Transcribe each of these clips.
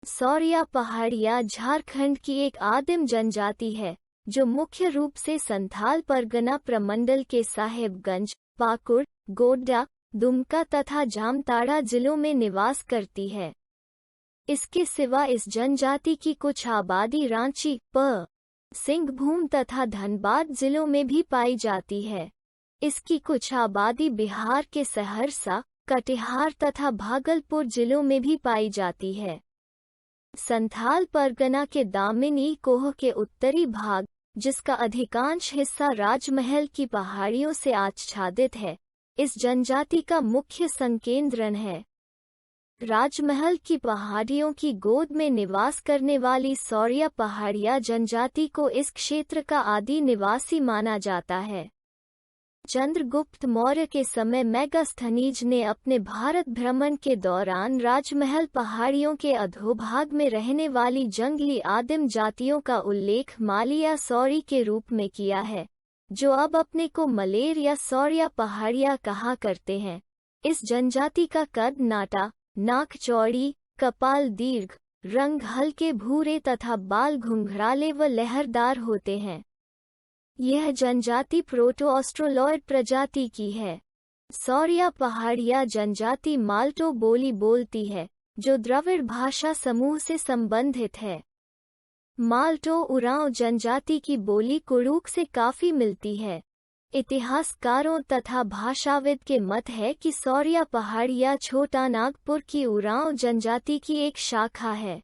सौरिया पहाड़िया झारखंड की एक आदिम जनजाति है जो मुख्य रूप से संथाल परगना प्रमंडल के साहेबगंज, पाकुड़, गोड्डा, दुमका तथा जामताड़ा जिलों में निवास करती है। इसके सिवा इस जनजाति की कुछ आबादी रांची, सिंहभूम तथा धनबाद जिलों में भी पाई जाती है। इसकी कुछ आबादी बिहार के सहरसा, कटिहार तथा भागलपुर जिलों में भी पाई जाती है। संथाल परगना के दामिनी कोह के उत्तरी भाग, जिसका अधिकांश हिस्सा राजमहल की पहाड़ियों से आच्छादित है, इस जनजाति का मुख्य संकेंद्रण है। राजमहल की पहाड़ियों की गोद में निवास करने वाली सौरिया पहाड़िया जनजाति को इस क्षेत्र का आदि निवासी माना जाता है। चंद्रगुप्त मौर्य के समय मेगास्थनीज ने अपने भारत भ्रमण के दौरान राजमहल पहाड़ियों के अधोभाग में रहने वाली जंगली आदिम जातियों का उल्लेख मालिया सौरी के रूप में किया है, जो अब अपने को मलेर या सौरिया पहाड़िया कहा करते हैं। इस जनजाति का कद नाटा, नाक चौड़ी, कपाल दीर्घ, रंग हल्के भूरे तथा बाल घुंघराले व लहरदार होते हैं। यह जनजाति प्रोटो ऑस्ट्रोलॉयड प्रजाति की है। सौरिया पहाड़िया जनजाति माल्टो बोली बोलती है, जो द्रविड़ भाषा समूह से संबंधित है। माल्टो उरांव जनजाति की बोली कुड़ूक से काफी मिलती है। इतिहासकारों तथा भाषाविद के मत है कि सौरिया पहाड़िया छोटा नागपुर की उरांव जनजाति की एक शाखा है।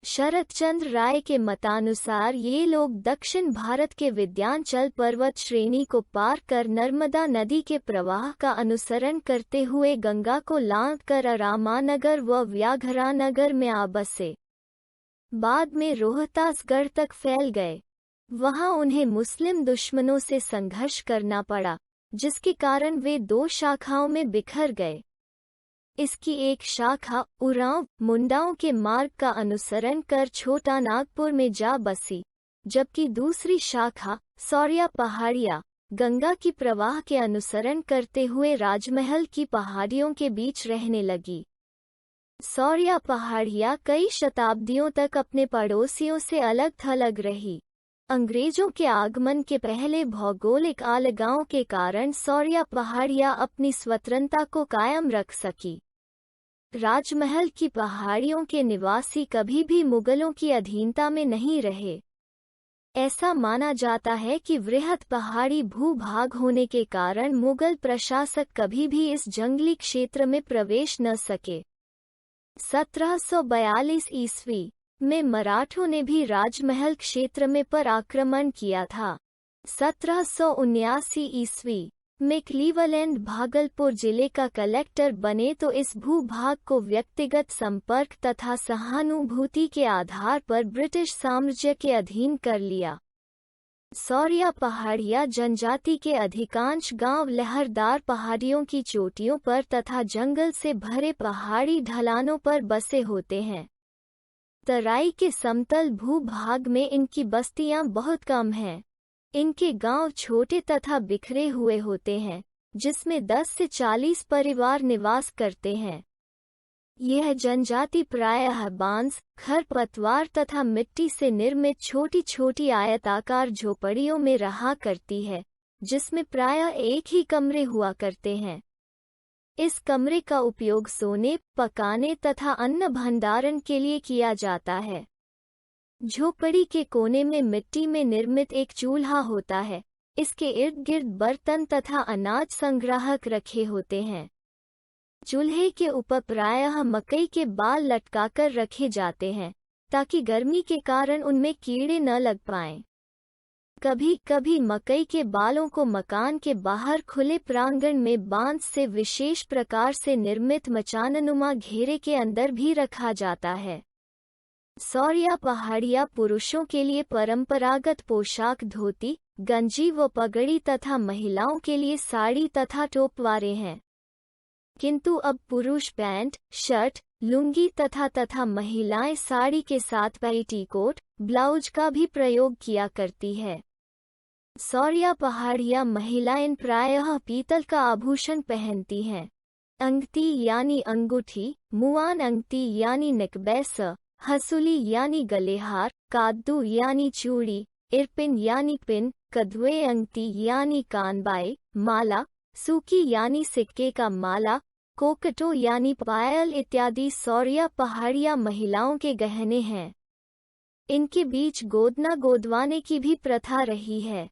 शरत चंद्र राय के मतानुसार ये लोग दक्षिण भारत के विंध्याचल पर्वत श्रेणी को पार कर नर्मदा नदी के प्रवाह का अनुसरण करते हुए गंगा को लांघ कर रामानगर व व्याघरानगर में आ बसे। बाद में रोहतासगढ़ तक फैल गए। वहां उन्हें मुस्लिम दुश्मनों से संघर्ष करना पड़ा, जिसके कारण वे दो शाखाओं में बिखर गए। इसकी एक शाखा उरांव मुंडाओं के मार्ग का अनुसरण कर छोटा नागपुर में जा बसी, जबकि दूसरी शाखा सौरिया पहाड़िया गंगा की प्रवाह के अनुसरण करते हुए राजमहल की पहाड़ियों के बीच रहने लगी। सौरिया पहाड़िया कई शताब्दियों तक अपने पड़ोसियों से अलग थलग रही। अंग्रेजों के आगमन के पहले भौगोलिक अलगाव के कारण सौरिया पहाड़िया अपनी स्वतंत्रता को कायम रख सकी। राजमहल की पहाड़ियों के निवासी कभी भी मुगलों की अधीनता में नहीं रहे। ऐसा माना जाता है कि वृहत पहाड़ी भूभाग होने के कारण मुगल प्रशासक कभी भी इस जंगली क्षेत्र में प्रवेश न सके। 1742 ईस्वी में मराठों ने भी राजमहल क्षेत्र में पर आक्रमण किया था। 1779 ईस्वी में क्लीवलैंड भागलपुर जिले का कलेक्टर बने तो इस भूभाग को व्यक्तिगत संपर्क तथा सहानुभूति के आधार पर ब्रिटिश साम्राज्य के अधीन कर लिया। सौरिया पहाड़िया जनजाति के अधिकांश गांव लहरदार पहाड़ियों की चोटियों पर तथा जंगल से भरे पहाड़ी ढलानों पर बसे होते हैं। तराई के समतल भूभाग में इनकी बस्तियां बहुत कम हैं। इनके गांव छोटे तथा बिखरे हुए होते हैं, जिसमें 10 से 40 परिवार निवास करते हैं। यह जनजाति प्रायः बांस, खरपतवार तथा मिट्टी से निर्मित छोटी छोटी आयताकार झोपड़ियों में रहा करती है, जिसमें प्रायः एक ही कमरे हुआ करते हैं। इस कमरे का उपयोग सोने, पकाने तथा अन्न भंडारण के लिए किया जाता है। झोपड़ी के कोने में मिट्टी में निर्मित एक चूल्हा होता है। इसके इर्द गिर्द बर्तन तथा अनाज संग्राहक रखे होते हैं। चूल्हे के ऊपर प्रायः मकई के बाल लटकाकर रखे जाते हैं, ताकि गर्मी के कारण उनमें कीड़े न लग पाएं। कभी कभी मकई के बालों को मकान के बाहर खुले प्रांगण में बांस से विशेष प्रकार से निर्मित मचाननुमा घेरे के अंदर भी रखा जाता है। सौरिया पहाड़िया पुरुषों के लिए परंपरागत पोशाक धोती, गंजी व पगड़ी तथा महिलाओं के लिए साड़ी तथा टोपवारे हैं। किंतु अब पुरुष पैंट, शर्ट, लुंगी तथा महिलाएं साड़ी के साथ पेटीकोट, ब्लाउज का भी प्रयोग किया करती है। सौरिया पहाड़िया महिलाएं प्रायः पीतल का आभूषण पहनती हैं। अंगती यानी अंगूठी, मुआन अंगती यानी नेकबैस, हसूली यानी गलेहार, काद्दू यानी चूड़ी, इरपिन यानी पिन, कद्वे अंगती यानी कानबाई, माला, सूकी यानी सिक्के का माला, कोकटो यानी पायल इत्यादि सौरिया पहाड़िया महिलाओं के गहने हैं। इनके बीच गोदना गोदवाने की भी प्रथा रही है।